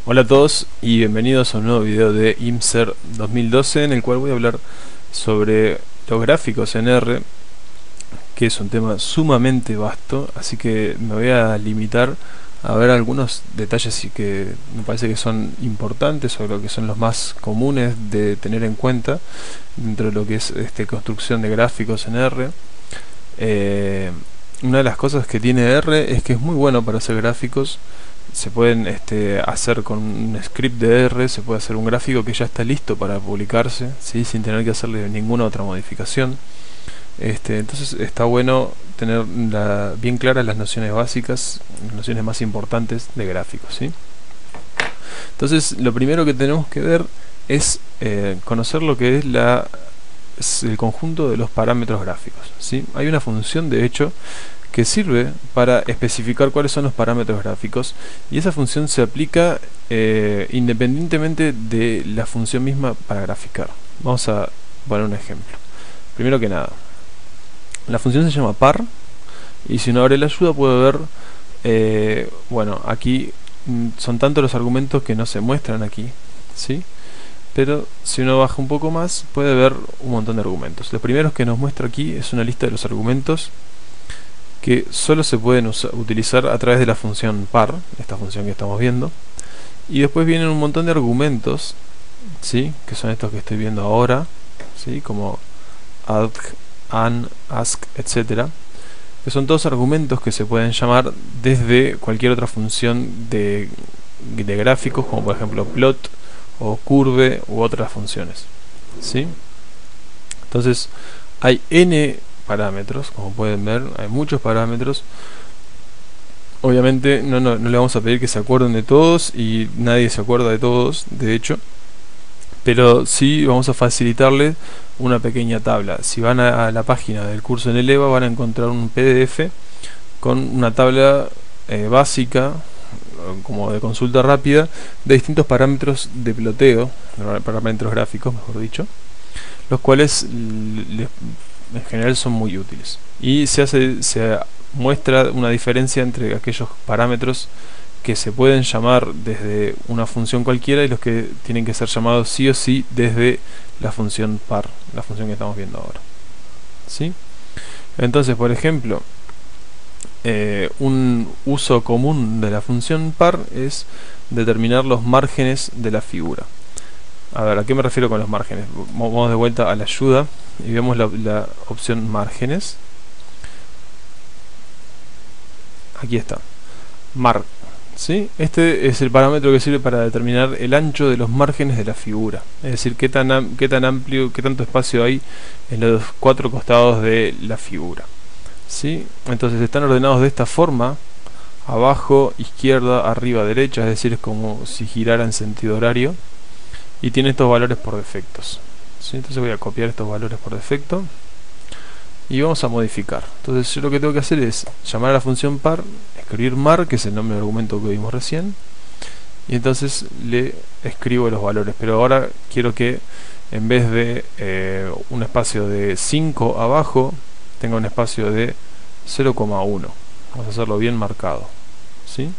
Hola a todos y bienvenidos a un nuevo video de IMSER 2012 en el cual voy a hablar sobre los gráficos en R, que es un tema sumamente vasto, así que me voy a limitar a ver algunos detalles y que me parece que son importantes o lo que son los más comunes de tener en cuenta dentro de lo que es construcción de gráficos en R. Una de las cosas que tiene R es que es muy bueno para hacer gráficos. Se pueden hacer con un script de R, se puede hacer un gráfico que ya está listo para publicarse, ¿sí? Sin tener que hacerle ninguna otra modificación. Entonces está bueno tener bien claras las nociones básicas, las nociones más importantes de gráficos, ¿sí? Entonces lo primero que tenemos que ver es conocer lo que es el conjunto de los parámetros gráficos, ¿sí? Hay una función de hecho que sirve para especificar cuáles son los parámetros gráficos, y esa función se aplica independientemente de la función misma para graficar. Vamos a poner un ejemplo. Primero que nada, la función se llama par, y si uno abre la ayuda puede ver, bueno, aquí son tantos los argumentos que no se muestran aquí, ¿sí? Pero si uno baja un poco más puede ver un montón de argumentos. Los primeros que nos muestra aquí es una lista de los argumentos que solo se pueden utilizar a través de la función par, esta función que estamos viendo, y después vienen un montón de argumentos, ¿sí? Que son estos que estoy viendo ahora, ¿sí? Como add, an, ask, etcétera, que son todos argumentos que se pueden llamar desde cualquier otra función de gráficos, como por ejemplo plot o curve u otras funciones, ¿sí? Entonces hay n parámetros, como pueden ver, hay muchos parámetros. Obviamente no le vamos a pedir que se acuerden de todos, y nadie se acuerda de todos, de hecho, pero sí vamos a facilitarles una pequeña tabla. Si van a la página del curso en el EVA van a encontrar un PDF con una tabla básica, como de consulta rápida, de distintos parámetros de ploteo, parámetros gráficos mejor dicho, los cuales en general son muy útiles, y se muestra una diferencia entre aquellos parámetros que se pueden llamar desde una función cualquiera y los que tienen que ser llamados sí o sí desde la función par, la función que estamos viendo ahora, ¿sí? Entonces, por ejemplo, un uso común de la función par es determinar los márgenes de la figura. A ver, ¿a qué me refiero con los márgenes? Vamos de vuelta a la ayuda y vemos la opción márgenes. Aquí está, mar, ¿sí? Este es el parámetro que sirve para determinar el ancho de los márgenes de la figura, es decir, qué tan amplio, qué tanto espacio hay en los cuatro costados de la figura, ¿sí? Entonces están ordenados de esta forma: abajo, izquierda, arriba, derecha, es decir, es como si girara en sentido horario, y tiene estos valores por defectos, ¿sí? Entonces voy a copiar estos valores por defecto y vamos a modificar. Entonces yo lo que tengo que hacer es llamar a la función par, escribir mar, que es el nombre del argumento que vimos recién, y entonces le escribo los valores. Pero ahora quiero que en vez de un espacio de 5 abajo tenga un espacio de 0,1. vamos a hacerlo bien marcado, ¿sí?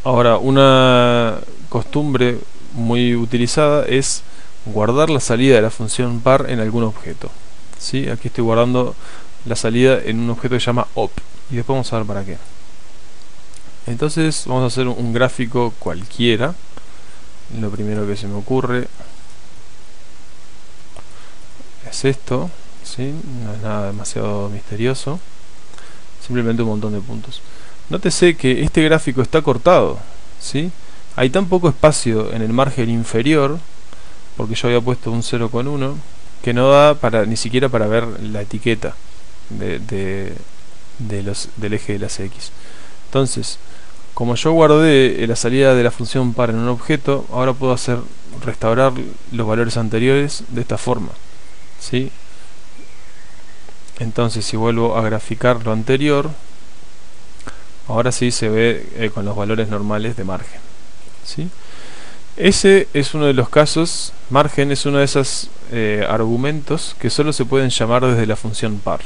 Ahora, una costumbre muy utilizada es guardar la salida de la función par en algún objeto, ¿sí? Aquí estoy guardando la salida en un objeto que se llama op, y después vamos a ver para qué. Entonces vamos a hacer un gráfico cualquiera. Lo primero que se me ocurre es esto, ¿sí? No es nada demasiado misterioso, simplemente un montón de puntos. Nótese que este gráfico está cortado, ¿sí? Hay tan poco espacio en el margen inferior, porque yo había puesto un 0,1, que no da ni siquiera para ver la etiqueta del eje de las X. Entonces, como yo guardé la salida de la función par en un objeto, ahora puedo restaurar los valores anteriores de esta forma, ¿sí? Entonces, si vuelvo a graficar lo anterior, ahora sí se ve con los valores normales de margen, ¿sí? Ese es uno de los casos. Margen es uno de esos argumentos que solo se pueden llamar desde la función par,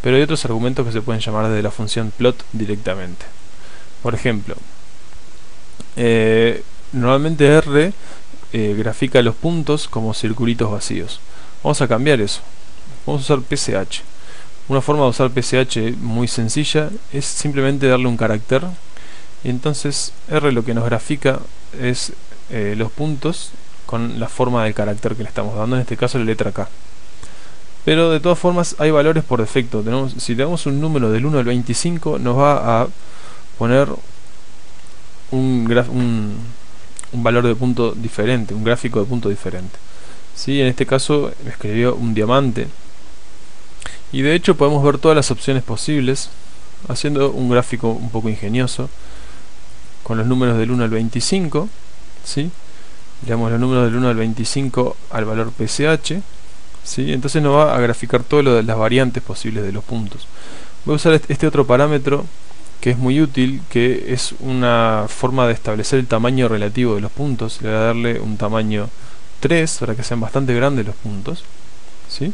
pero hay otros argumentos que se pueden llamar desde la función plot directamente. Por ejemplo, Normalmente R grafica los puntos como circulitos vacíos. Vamos a cambiar eso. Vamos a usar PCH. Una forma de usar PCH muy sencilla es simplemente darle un carácter, y entonces R lo que nos grafica es los puntos con la forma del carácter que le estamos dando, en este caso la letra K. Pero de todas formas hay valores por defecto. Si tenemos un número del 1 al 25, nos va a poner un valor de punto diferente, un gráfico de punto diferente. ¿Sí? En este caso me escribió un diamante, y de hecho podemos ver todas las opciones posibles haciendo un gráfico un poco ingenioso con los números del 1 al 25. ¿Sí? Le damos los números del 1 al 25 al valor PCH. ¿Sí? Entonces nos va a graficar todo lo de las variantes posibles de los puntos. Voy a usar este otro parámetro que es muy útil, que es una forma de establecer el tamaño relativo de los puntos. Le voy a darle un tamaño 3 para que sean bastante grandes los puntos. ¿Sí?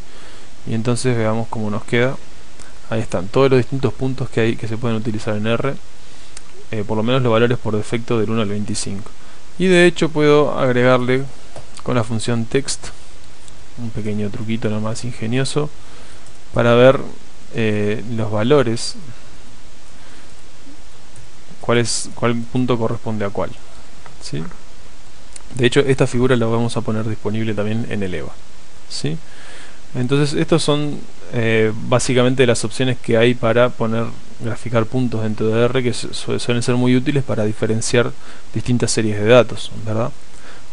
Y entonces veamos cómo nos queda. Ahí están todos los distintos puntos que hay que se pueden utilizar en R, por lo menos los valores por defecto del 1 al 25. Y de hecho puedo agregarle con la función text un pequeño truquito nomás ingenioso para ver los valores, cuál punto corresponde a cuál. ¿Sí? De hecho esta figura la vamos a poner disponible también en el EVA. ¿Sí? Entonces estos son básicamente las opciones que hay para graficar puntos dentro de R, que suelen ser muy útiles para diferenciar distintas series de datos, ¿verdad?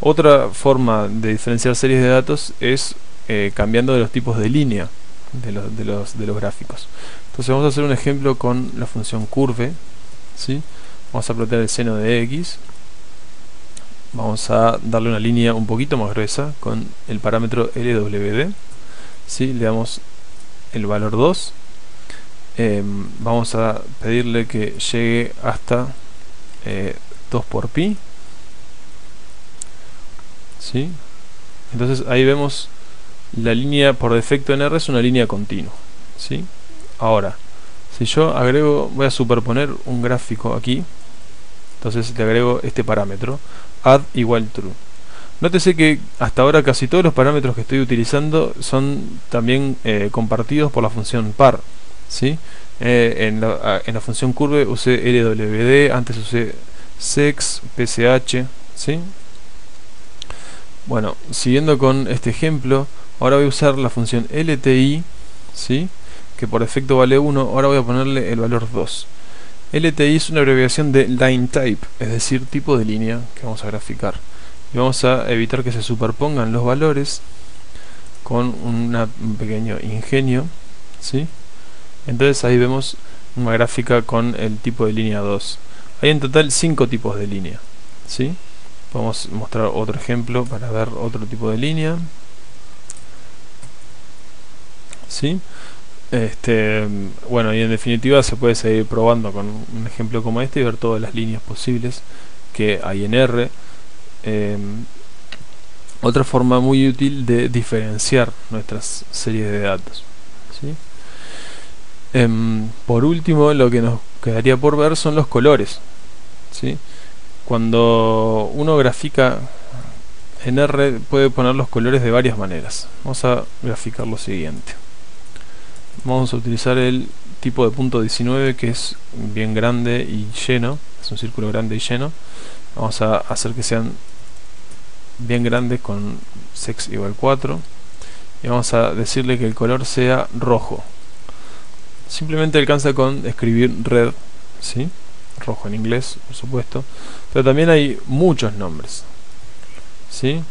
Otra forma de diferenciar series de datos es cambiando de los tipos de línea de los gráficos. Entonces vamos a hacer un ejemplo con la función curve. ¿Sí? Vamos a plantear el seno de X. Vamos a darle una línea un poquito más gruesa con el parámetro LWD. ¿Sí? Le damos el valor 2. Vamos a pedirle que llegue hasta 2 por pi. ¿Sí? Entonces ahí vemos la línea por defecto en R es una línea continua. ¿Sí? Ahora, si yo agrego, voy a superponer un gráfico aquí, entonces le agrego este parámetro, add igual true. Nótese que hasta ahora casi todos los parámetros que estoy utilizando son también compartidos por la función par. ¿Sí? En la función curve usé LWD, antes usé sex, PCH. ¿Sí? Bueno, siguiendo con este ejemplo, ahora voy a usar la función LTI, ¿sí? Que por defecto vale 1, ahora voy a ponerle el valor 2. LTI es una abreviación de line type, es decir, tipo de línea que vamos a graficar. Y vamos a evitar que se superpongan los valores con un pequeño ingenio. ¿Sí? Entonces ahí vemos una gráfica con el tipo de línea 2. Hay en total 5 tipos de línea. ¿Sí? Vamos a mostrar otro ejemplo para ver otro tipo de línea. ¿Sí? Bueno, y en definitiva se puede seguir probando con un ejemplo como este y ver todas las líneas posibles que hay en R. Otra forma muy útil de diferenciar nuestras series de datos. ¿Sí? Por último, lo que nos quedaría por ver son los colores. ¿Sí? Cuando uno grafica en R puede poner los colores de varias maneras. Vamos a graficar lo siguiente. Vamos a utilizar el tipo de punto 19, que es bien grande y lleno, es un círculo grande y lleno. Vamos a hacer que sean bien grandes con sex igual 4, y vamos a decirle que el color sea rojo. Simplemente alcanza con escribir red, ¿sí? Rojo en inglés, por supuesto, pero también hay muchos nombres, ¿sí?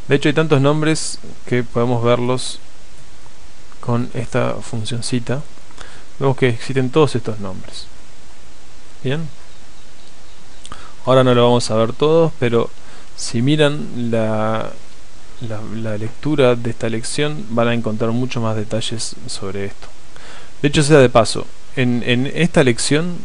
De hecho hay tantos nombres que podemos verlos con esta funcioncita. Vemos que existen todos estos nombres. Bien, ahora no lo vamos a ver todos, pero si miran la lectura de esta lección van a encontrar mucho más detalles sobre esto. De hecho, sea de paso, en esta lección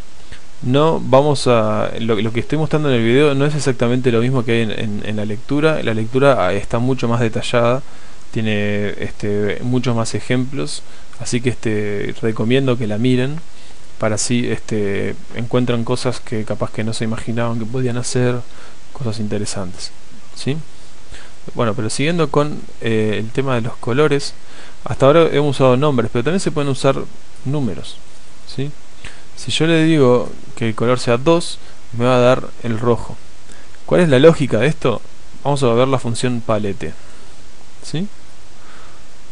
no vamos a... Lo que estoy mostrando en el video no es exactamente lo mismo que hay en la lectura. La lectura está mucho más detallada, tiene muchos más ejemplos, así que recomiendo que la miren. para así encuentran cosas que capaz que no se imaginaban que podían hacer, cosas interesantes, ¿sí? Bueno, pero siguiendo con el tema de los colores, hasta ahora hemos usado nombres, pero también se pueden usar números, ¿sí? Si yo le digo que el color sea 2, me va a dar el rojo. ¿Cuál es la lógica de esto? Vamos a ver la función palette, ¿sí?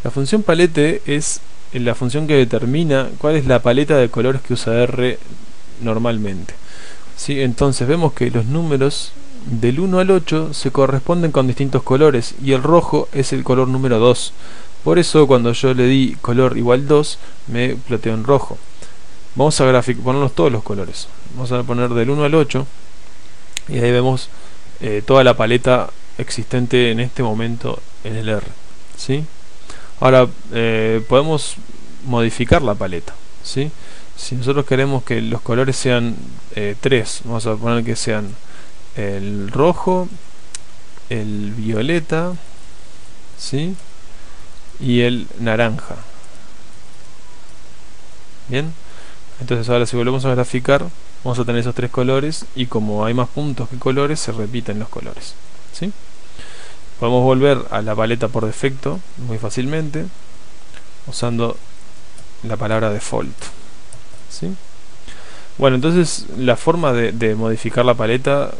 La función palette es la función que determina cuál es la paleta de colores que usa R normalmente, ¿sí? Entonces vemos que los números del 1 al 8 se corresponden con distintos colores y el rojo es el color número 2. Por eso cuando yo le di color igual 2 me ploteó en rojo. Vamos a ponernos todos los colores. Vamos a poner del 1 al 8 y ahí vemos toda la paleta existente en este momento en el R, ¿sí? Ahora podemos modificar la paleta, ¿sí? Si nosotros queremos que los colores sean 3, vamos a poner que sean el rojo, el violeta, ¿sí? Y el naranja. Bien, entonces ahora si volvemos a graficar vamos a tener esos 3 colores y como hay más puntos que colores se repiten los colores, ¿sí? Podemos volver a la paleta por defecto muy fácilmente usando la palabra default, ¿sí? Bueno, entonces la forma de modificar la paleta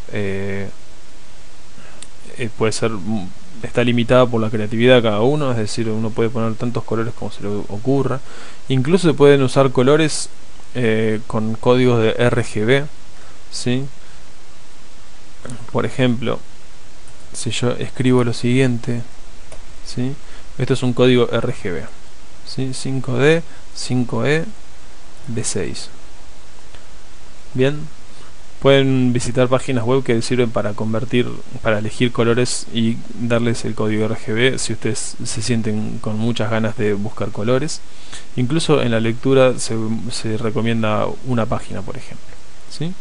puede ser, está limitada por la creatividad de cada uno, es decir, uno puede poner tantos colores como se le ocurra. Incluso se pueden usar colores con códigos de RGB, ¿sí? Por ejemplo, si yo escribo lo siguiente, ¿sí? Esto es un código RGB, ¿sí? 5D, 5E, D6. Bien, pueden visitar páginas web que sirven para para elegir colores y darles el código RGB si ustedes se sienten con muchas ganas de buscar colores. Incluso en la lectura se recomienda una página, por ejemplo, ¿sí?